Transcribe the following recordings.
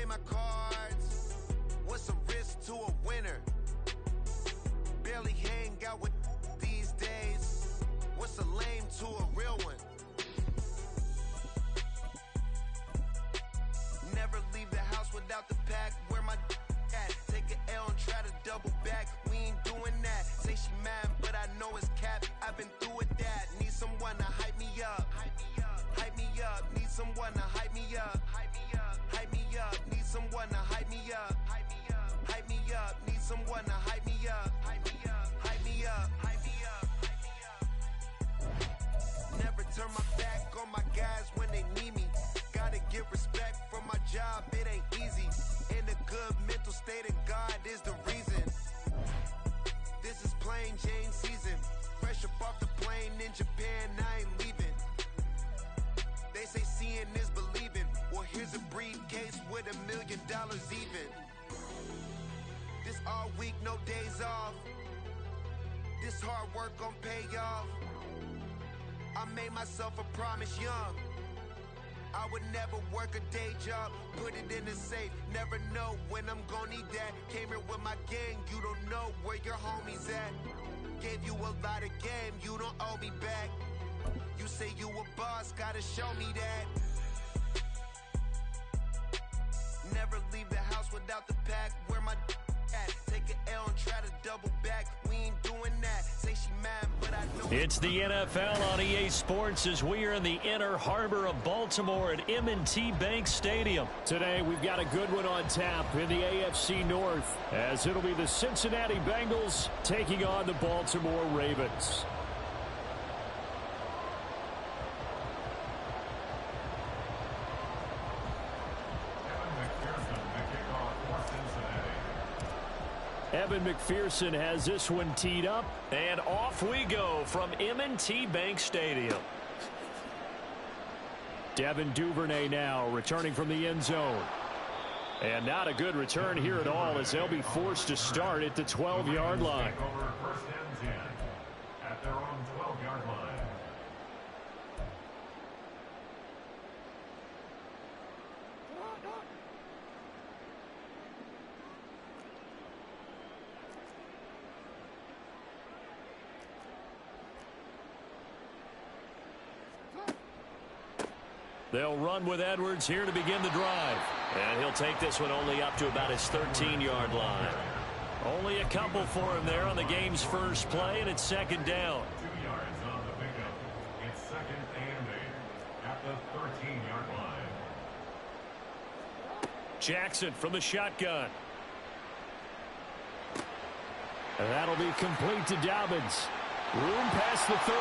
my cards. What's a risk to a winner? Barely hang out with these days. What's a lame to a real one? Never leave the house without the pack. Where my at? Take an L and try to double back. We ain't doing that. Say she mad, but I know it's cap. I've been through with that. Need someone to hype me up. Hype me up. Hype me up. Need someone to hype me up. Hype me up. Hype me up. Need someone to hype me up. Hype me up. Hype me up. Need someone to hype me up. Hype me up. Hype me up. Hype me up. Hype me up. Never turn my back on my guys when they need me. Gotta get respect for my job, it ain't easy. In a good mental state of God is the reason. This is plain Jane season. Fresh up off the plane in Japan, I ain't leaving. They say seeing is believing. Well, here's a briefcase with $1 million even. This all week, no days off. This hard work gon' pay off. I made myself a promise young. I would never work a day job, put it in the safe. Never know when I'm gonna need that. Came here with my gang, you don't know where your homies at. Gave you a lot of game, you don't owe me back. You say you a boss, gotta show me that. Never leave the house without the pack. Where my at? Take an L and try to double back. We ain't doing that. Say she mad, but I know. It's the NFL on EA Sports as we are in the inner harbor of Baltimore at M&T Bank Stadium. Today we've got a good one on tap in the AFC North, as it'll be the Cincinnati Bengals taking on the Baltimore Ravens. Evan McPherson has this one teed up. And off we go from M&T Bank Stadium. Devin Duvernay now returning from the end zone. And not a good return here at all, as they'll be forced to start at the 12-yard line. First and 10 at their own 12-yard line. They'll run with Edwards here to begin the drive. And he'll take this one only up to about his 13-yard line. Only a couple for him there on the game's first play, and it's second down. 2 yards on the pickup. It's second and 8 at the 13-yard line. Jackson from the shotgun. And that'll be complete to Dobbins. Room past the 35.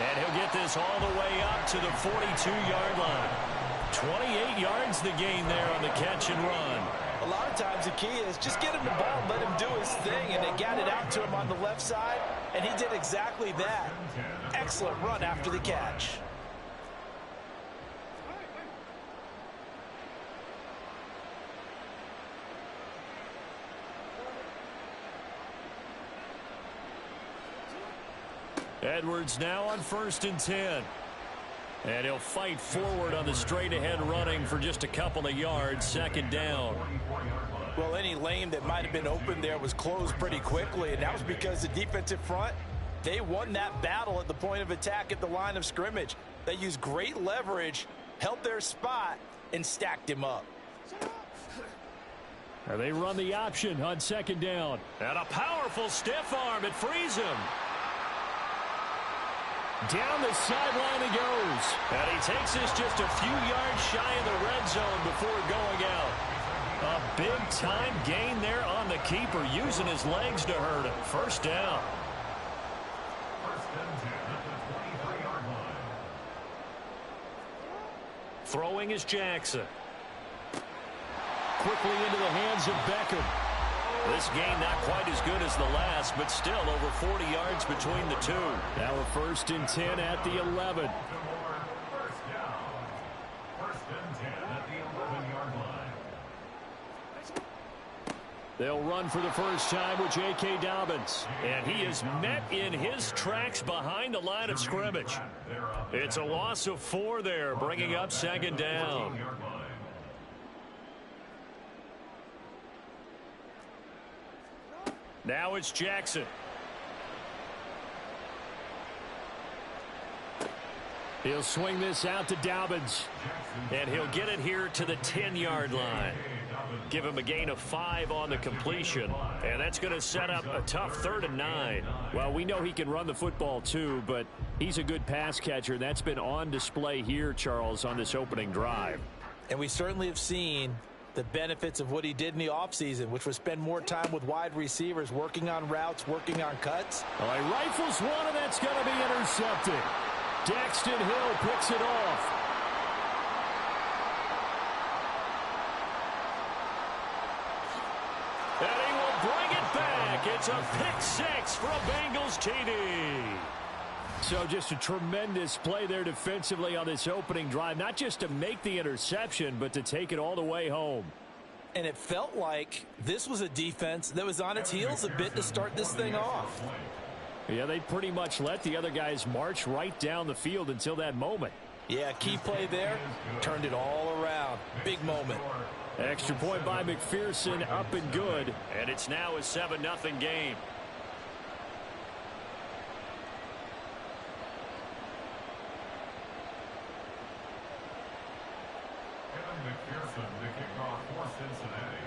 And he'll get this all the way up to the 42-yard line. 28 yards the gain there on the catch and run. A lot of times the key is just get him the ball and let him do his thing, and they got it out to him on the left side, and he did exactly that. Excellent run after the catch. Edwards now on 1st and 10. And he'll fight forward on the straight-ahead running for just a couple of yards, second down. Well, any lane that might have been open there was closed pretty quickly, and that was because the defensive front, they won that battle at the point of attack at the line of scrimmage. They used great leverage, held their spot, and stacked him up. And they run the option on second down. And a powerful stiff arm. It frees him. Down the sideline he goes. And he takes this just a few yards shy of the red zone before going out. A big-time gain there on the keeper, using his legs to hurt him. First down. First and 10 at the 23-yard line. Throwing is Jackson. Quickly into the hands of Beckham. This game not quite as good as the last, but still over 40 yards between the two. Now a 1st and 10 at the 11. First down. First and 10 at the 11-yard line. They'll run for the first time with J.K. Dobbins. And he is met in his tracks behind the line of scrimmage. It's a loss of 4 there, bringing up second down. Now it's Jackson. He'll swing this out to Dobbins. And he'll get it here to the 10-yard line. Give him a gain of 5 on the completion. And that's going to set up a tough 3rd and 9. Well, we know he can run the football too, but he's a good pass catcher. That's been on display here, Charles, on this opening drive. And we certainly have seen the benefits of what he did in the offseason, which was spend more time with wide receivers, working on routes, working on cuts. All right, rifles one, and that's going to be intercepted. Daxton Hill picks it off. And he will bring it back. It's a pick 6 for a Bengals TD. So just a tremendous play there defensively on this opening drive. Not just to make the interception, but to take it all the way home. And it felt like this was a defense that was on its heels a bit to start this thing off. Yeah, they pretty much let the other guys march right down the field until that moment. Yeah, key play there. Turned it all around. Big moment. Extra point by McPherson, up and good. And it's now a 7-0 game. McPherson, the kickoff for Cincinnati.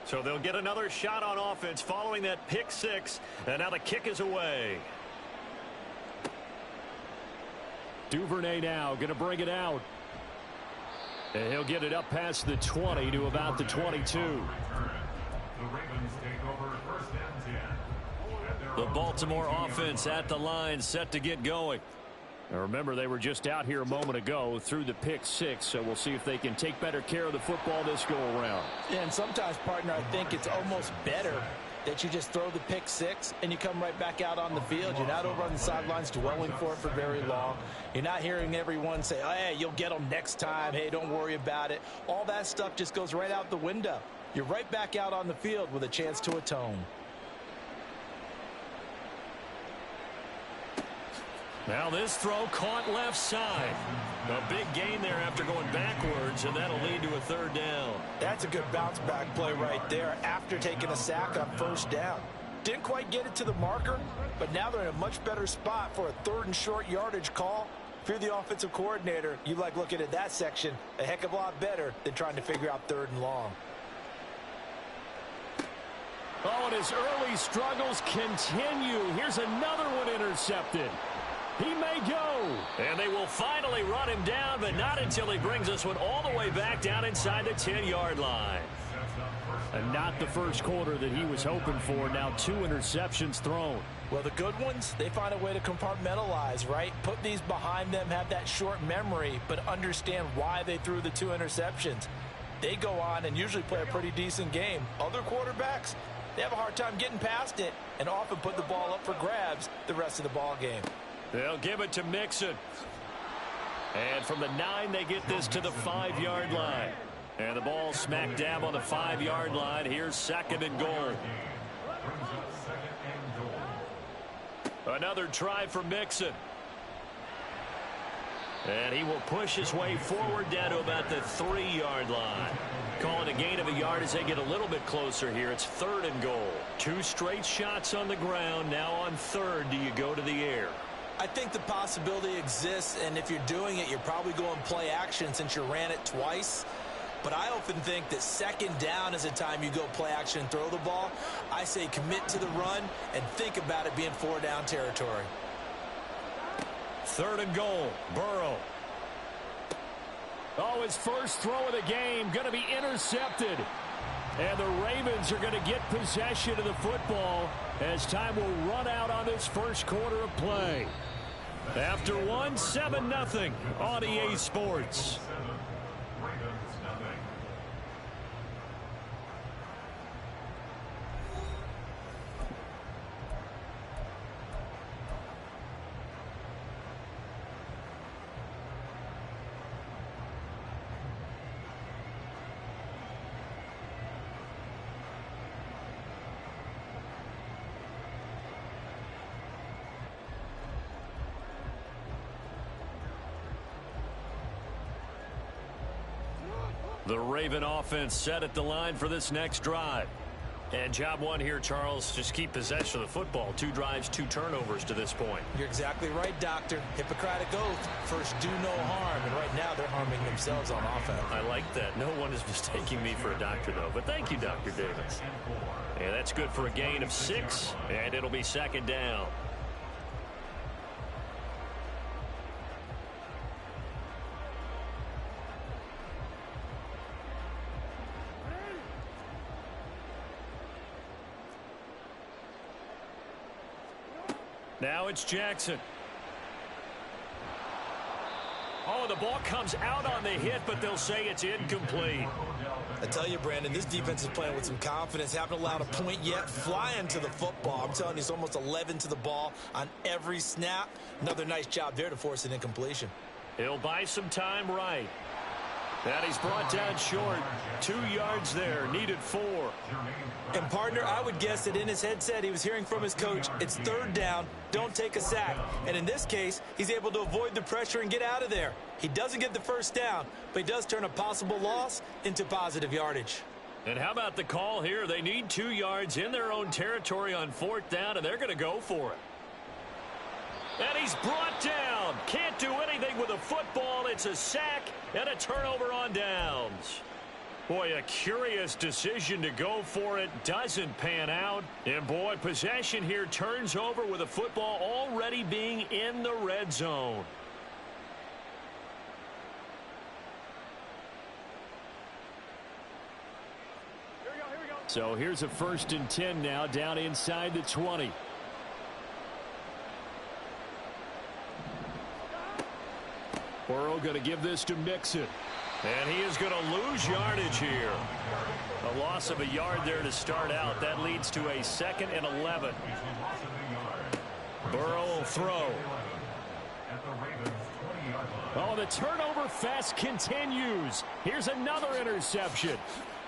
So they'll get another shot on offense following that pick 6. And now the kick is away. Duvernay now going to bring it out. And he'll get it up past the 20 to about the 22. The Ravens take over 1st and 10. The Baltimore offense at the line, set to get going. Now remember, they were just out here a moment ago through the pick 6, so we'll see if they can take better care of the football this go around. And sometimes, partner, I think it's almost better that you just throw the pick 6 and you come right back out on the field. You're not over on the sidelines dwelling for it for very long. You're not hearing everyone say, oh, hey, you'll get them next time. Hey, don't worry about it. All that stuff just goes right out the window. You're right back out on the field with a chance to atone. Now this throw caught left side. A big gain there after going backwards, and that'll lead to a 3rd down. That's a good bounce back play right there after taking a sack on 1st down. Didn't quite get it to the marker, but now they're in a much better spot for a 3rd and short yardage call. If you're the offensive coordinator, you like looking at that section a heck of a lot better than trying to figure out 3rd and long. Oh, and his early struggles continue. Here's another one intercepted. He may go. And they will finally run him down, but not until he brings this one all the way back down inside the 10-yard line. And not the first quarter that he was hoping for. Now 2 interceptions thrown. Well, the good ones, they find a way to compartmentalize, right? Put these behind them, have that short memory, but understand why they threw the 2 interceptions. They go on and usually play a pretty decent game. Other quarterbacks, they have a hard time getting past it and often put the ball up for grabs the rest of the ball game. They'll give it to Mixon. And from the 9, they get this to the 5-yard line. And the ball smack dab on the 5-yard line. Here's 2nd and goal. Another try for Mixon. And he will push his way forward down to about the 3-yard line. Calling a gain of a yard as they get a little bit closer here. It's 3rd and goal. 2 straight shots on the ground. Now on 3rd, do you go to the air? I think the possibility exists, and if you're doing it, you're probably going play action since you ran it twice. But I often think that 2nd down is a time you go play action and throw the ball. I say commit to the run and think about it being 4-down territory. 3rd and goal. Burrow. Oh, his first throw of the game going to be intercepted. And the Ravens are going to get possession of the football as time will run out on this first quarter of play. After 7-0 on EA Sports. The Raven offense set at the line for this next drive. And job one here, Charles, just keep possession of the football. 2 drives, 2 turnovers to this point. You're exactly right, Doctor. Hippocratic oath. First, do no harm. And right now, they're harming themselves on offense. I like that. No one is mistaking me for a doctor, though. But thank you, Dr. Davis. And that's good for a gain of 6, and it'll be second down. Now it's Jackson. Oh, the ball comes out on the hit, but they'll say it's incomplete. I tell you, Brandon, this defense is playing with some confidence. Haven't allowed a point yet. Flying to the football. I'm telling you, it's almost 11 to the ball on every snap. Another nice job there to force an incompletion. He'll buy some time right. And he's brought down short. 2 yards there, needed 4. And, partner, I would guess that in his headset he was hearing from his coach, it's 3rd down, don't take a sack. And in this case, he's able to avoid the pressure and get out of there. He doesn't get the first down, but he does turn a possible loss into positive yardage. And how about the call here? They need 2 yards in their own territory on 4th down, and they're going to go for it. And he's brought down. Can't do anything with a football. It's a sack and a turnover on downs. Boy, a curious decision to go for it. Doesn't pan out. And, boy, possession here turns over with a football already being in the red zone. So here's a 1st and 10 now down inside the 20. Burrow going to give this to Mixon. And he is going to lose yardage here. A loss of a yard there to start out. That leads to a 2nd and 11. Burrow will throw. Oh, the turnover fest continues. Here's another interception.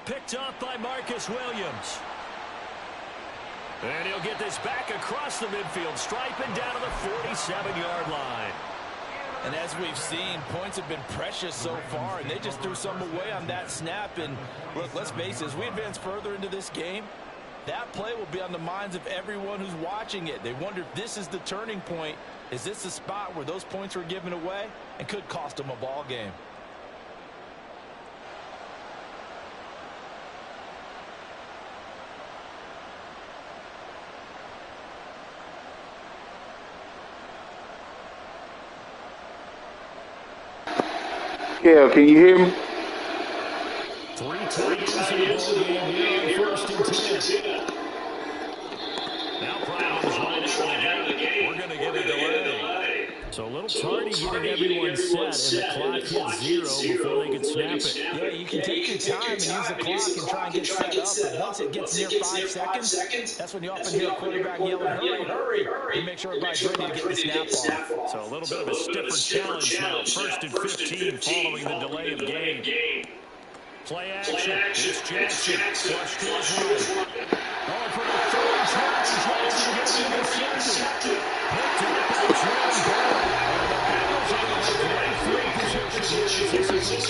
Picked off by Marcus Williams. And he'll get this back across the midfield stripe and down to the 47-yard line. And as we've seen, points have been precious so far, and they just threw some away on that snap. And look, let's face it, as we advance further into this game, that play will be on the minds of everyone who's watching it. They wonder if this is the turning point. Is this the spot where those points were given away and could cost them a ball game? Kell, can you hear me? 3 times in the ball game here on 1st and 10. Now Brown's right out of the game. We're going to get a delay. So a little tardy getting everyone set, and the clock hits 0 before they can snap it. Yeah, you can take your time and use the clock and try and get set up. But once it gets near 5 seconds, that's when you often hear a quarterback yelling, hurry, hurry, and make sure everybody's ready to get the snap off. So a little bit of a stiffer challenge now. 1st and 15 following the delay of game. Play action. It's Jackson. Flush to his right. Oh, for the 3rd try, Jackson gets intercepted. Picked up by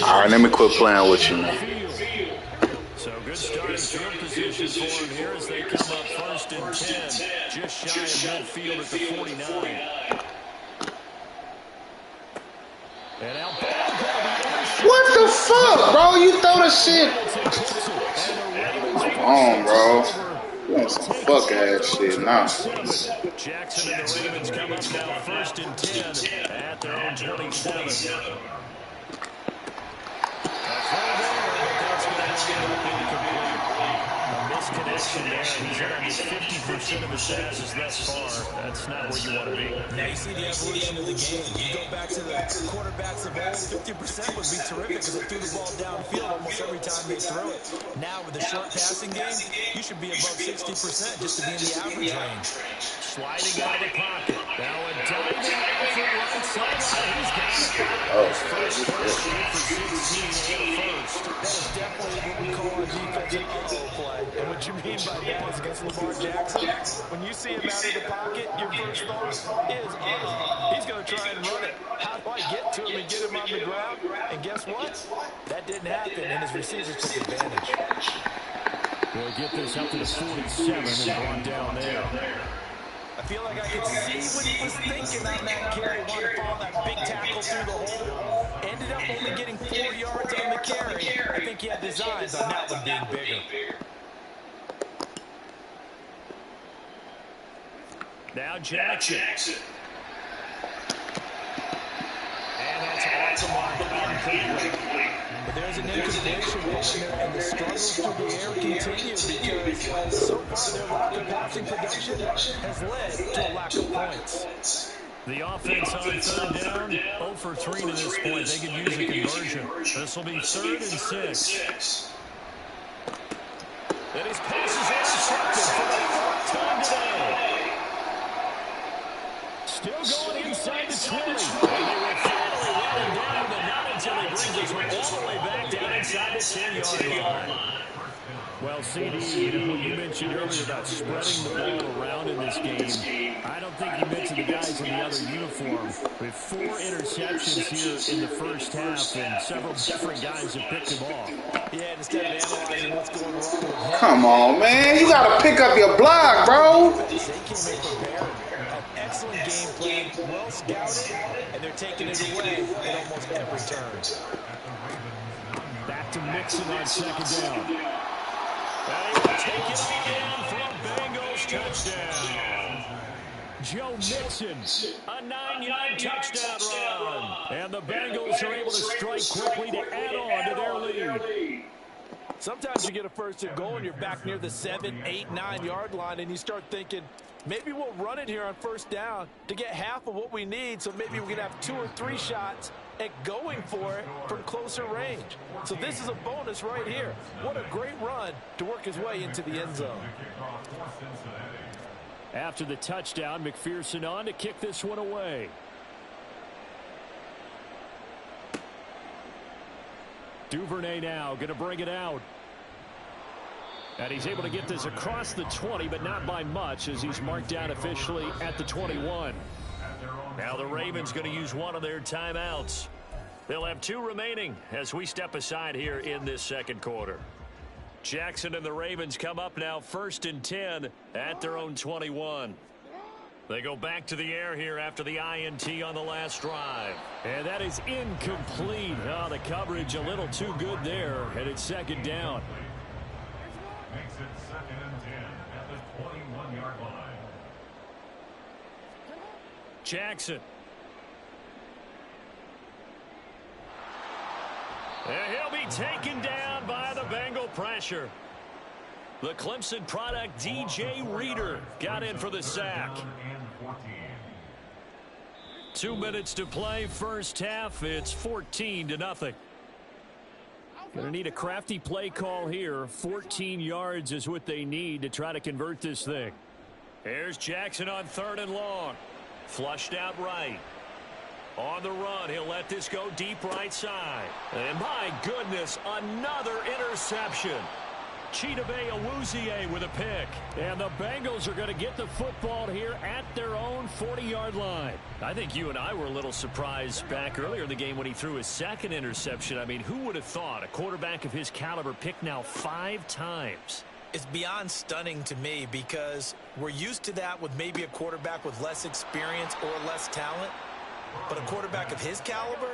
All right, let me quit playing with you, man. So good starting field position for him here as they come up 1st and 10. Just shy of midfield at the 49. And now What the fuck, bro? You throw the shit. Come on, bro. You want some fuck ass shit now. Jackson and the Ravens come up now 1st and 10 at their own 27. Misconnection there. He's at almost 50% of his passes thus far. That's not where you want to be. Now you see the evolution of the game. You go back to the quarterbacks of old, 50% would be terrific because they threw the ball downfield almost every time they threw it. Now with the short passing game, you should be above 60% just to be in the average range. Sliding out of the pocket. Now a diving effort right sideline. He's got it. his first catch, 8 for 16 and a first. That is definitely what we call a defensive uh-oh play. And what you mean by that is against Lamar Jackson, when you see him out of the pocket, your first thought is, he's going to try and run it. How do I get to him and get him on the ground? And guess what? That didn't happen, and his receivers took advantage. They'll get this up to the 47 and brought down there. I feel like I could see what he was thinking on that carry. Wanted to follow that big tackle through the hole. Ended up only getting 4 yards on the carry. I think he had designs on that one being bigger. Now Jackson. And that's off the mark. Incomplete. But there's an incompletion there, and the struggles through the air continue because so far their lack of passing production has led to a lack of points. The offense on third down, 0 for 3 to this point. They could use a conversion. This will be 3rd and 6. And his pass is intercepted for the 4th time today. Still going inside the 20. And they will finally let him down, but not until he brings us all the way back down inside the 10-yard line. Well, CD, you mentioned earlier about spreading the ball around in this game. I don't think you mentioned the guys in the other uniform. With 4 interceptions here in the first half, and several different guys have picked them off. Yeah, instead of analyzing what's going wrong with him. Come on, man. You got to pick up your block, bro. They came in prepared. An excellent game plan, well scouted, and they're taking it away at almost every turn. Back to Mixon on 2nd down. And he will take it again for a Bengals touchdown. Joe Mixon, a 9-yard touchdown run. And the Bengals are able to strike quickly to add on to their lead. Sometimes you get a first and goal and you're back near the 7, 8, 9-yard line, and you start thinking, maybe we'll run it here on first down to get half of what we need, so maybe we can have 2 or 3 shots at going for it from closer range. So this is a bonus right here. What a great run to work his way into the end zone. After the touchdown, McPherson on to kick this one away. Duvernay now going to bring it out. And he's able to get this across the 20, but not by much, as he's marked down officially at the 21. Now the Ravens going to use one of their timeouts. They'll have 2 remaining as we step aside here in this second quarter. Jackson and the Ravens come up now 1st and 10 at their own 21. They go back to the air here after the INT on the last drive. And that is incomplete. Oh, the coverage a little too good there, and it's 2nd down. Makes it 2nd and 10 at the 21-yard line. Jackson. And he'll be taken down by the Bengal pressure. The Clemson product, DJ Reader, got in for the sack. 2 minutes to play, first half. It's 14-0. Going to need a crafty play call here. 14 yards is what they need to try to convert this thing. Here's Jackson on 3rd and long. Flushed out right. On the run, he'll let this go deep right side. And my goodness, another interception. Chidobe Awuzie with a pick. And the Bengals are going to get the football here at their own 40-yard line. I think you and I were a little surprised back earlier in the game when he threw his 2nd interception. I mean, who would have thought a quarterback of his caliber picked now 5 times? It's beyond stunning to me because we're used to that with maybe a quarterback with less experience or less talent. But a quarterback of his caliber,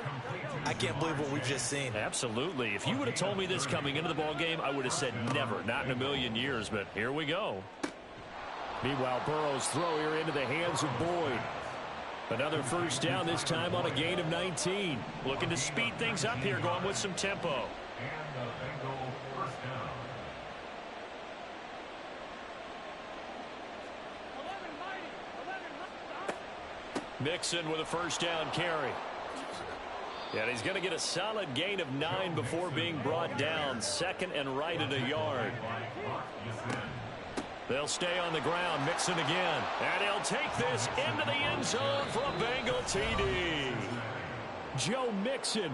I can't believe what we've just seen. Absolutely. If you would have told me this coming into the ball game, I would have said never, not in a million years. But here we go. Meanwhile, Burrow's throw here into the hands of Boyd. Another first down, this time on a gain of 19. Looking to speed things up here, going with some tempo. And the Bengal first down. Mixon with a first down carry. And he's going to get a solid gain of 9 before being brought down. 2nd and right at a yard. They'll stay on the ground. Mixon again. And he'll take this into the end zone for a Bengal TD. Joe Mixon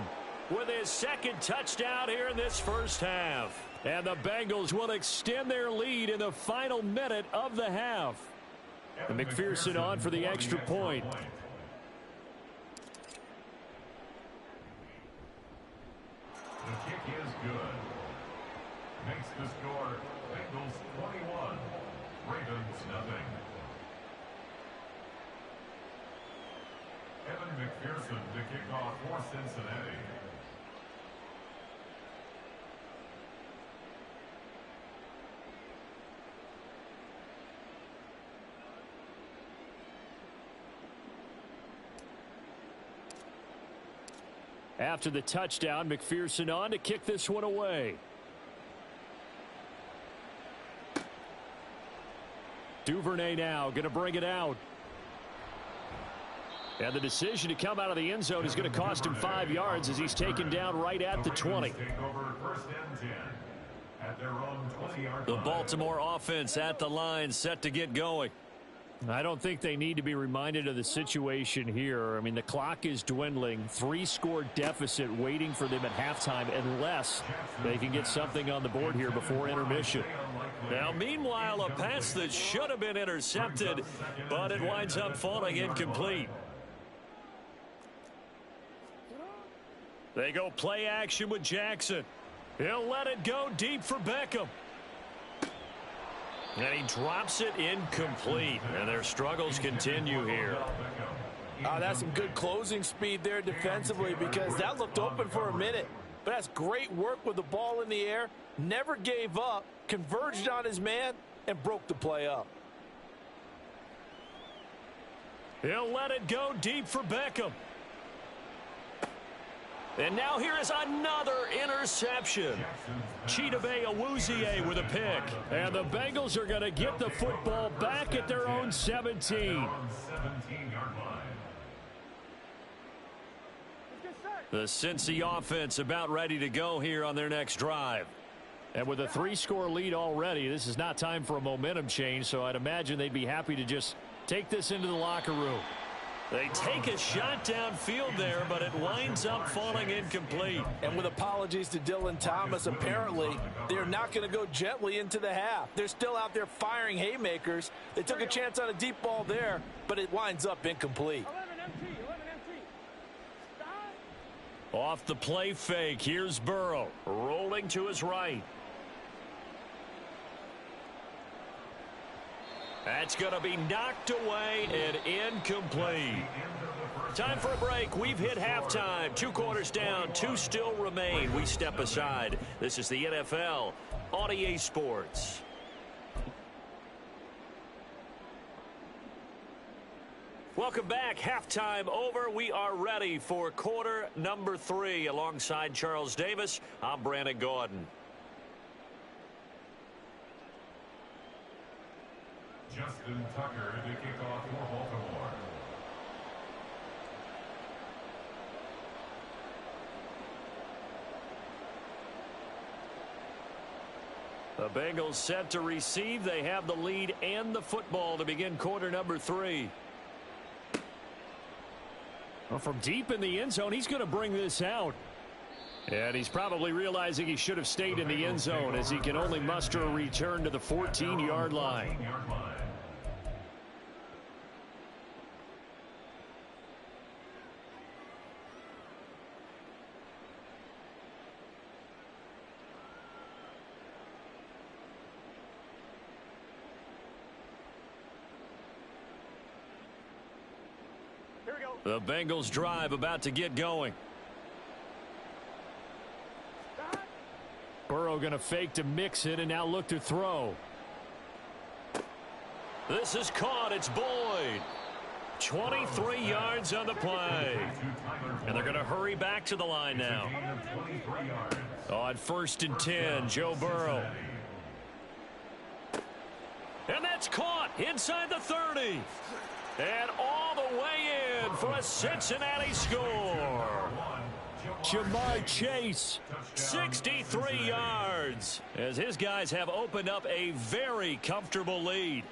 with his second touchdown here in this first half. And the Bengals will extend their lead in the final minute of the half. And McPherson on for the extra point. The kick is good. Makes the score Bengals 21, Ravens nothing. Evan McPherson to kick off for Cincinnati. After the touchdown, McPherson on to kick this one away. Duvernay now going to bring it out. And the decision to come out of the end zone is going to cost him 5 yards as he's taken down right at the 20. The Baltimore offense at the line, set to get going. I don't think they need to be reminded of the situation here. I mean, the clock is dwindling. 3-score deficit waiting for them at halftime unless they can get something on the board here before intermission. Now, meanwhile, a pass that should have been intercepted, but it winds up falling incomplete. They go play action with Jackson. He'll let it go deep for Beckham. And he drops it incomplete. And their struggles continue here. That's some good closing speed there defensively, because that looked open for a minute. But that's great work with the ball in the air. Never gave up, converged on his man, and broke the play up. He'll let it go deep for Beckham. And now here is another interception. Chidobe Awuzie with a pick. And the Bengals are going to get the football back at their own 17. The Cincy offense about ready to go here on their next drive. And with a 3-score lead already, this is not time for a momentum change, so I'd imagine they'd be happy to just take this into the locker room. They take a shot downfield there, but it winds up falling incomplete. And with apologies to Dylan Thomas, apparently they're not going to go gently into the half. They're still out there firing haymakers. They took a chance on a deep ball there, but it winds up incomplete. Off the play fake, here's Burrow, rolling to his right. That's going to be knocked away and incomplete. Time for a break. We've hit halftime. 2 quarters down, 2 still remain. We step aside. This is the NFL on EA Sports. Welcome back. Halftime over. We are ready for quarter number 3. Alongside Charles Davis, I'm Brandon Gordon. Justin Tucker to kick off for Baltimore. The Bengals set to receive. They have the lead and the football to begin quarter number 3. Well, from deep in the end zone, he's going to bring this out. And he's probably realizing he should have stayed in the end zone as he can only muster a return to the 14-yard line. The Bengals drive about to get going. Burrow going to fake to mix it and now look to throw. This is caught. It's Boyd. 23 yards on the play. And they're going to hurry back to the line now. On 1st and 10, Joe Burrow. And that's caught inside the 30. And all the way in for a Cincinnati score. Jamar Chase. 63 yards as his guys have opened up a very comfortable lead.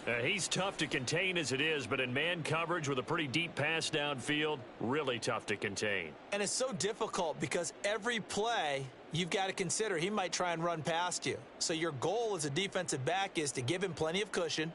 He's tough to contain as it is, but in man coverage with a pretty deep pass downfield, really tough to contain. And it's so difficult because every play you've got to consider he might try and run past you. So your goal as a defensive back is to give him plenty of cushion.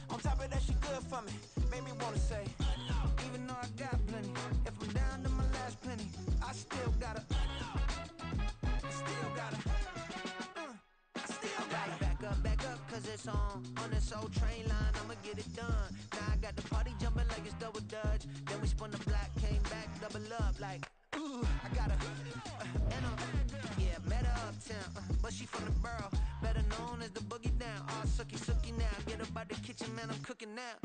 On top of that, she good for me. Made me wanna say, even though I got plenty, if I'm down to my last penny, I still gotta back up, cause it's on this old train line, I'ma get it done. Now I got the party jumping like it's double dutch. Then we spun the block, came back, double up, like, ooh, I gotta, yeah, met her uptown, but she from the borough, better known as the boogie down. All sookie now, get up out the kitchen, man, I'm cooking now.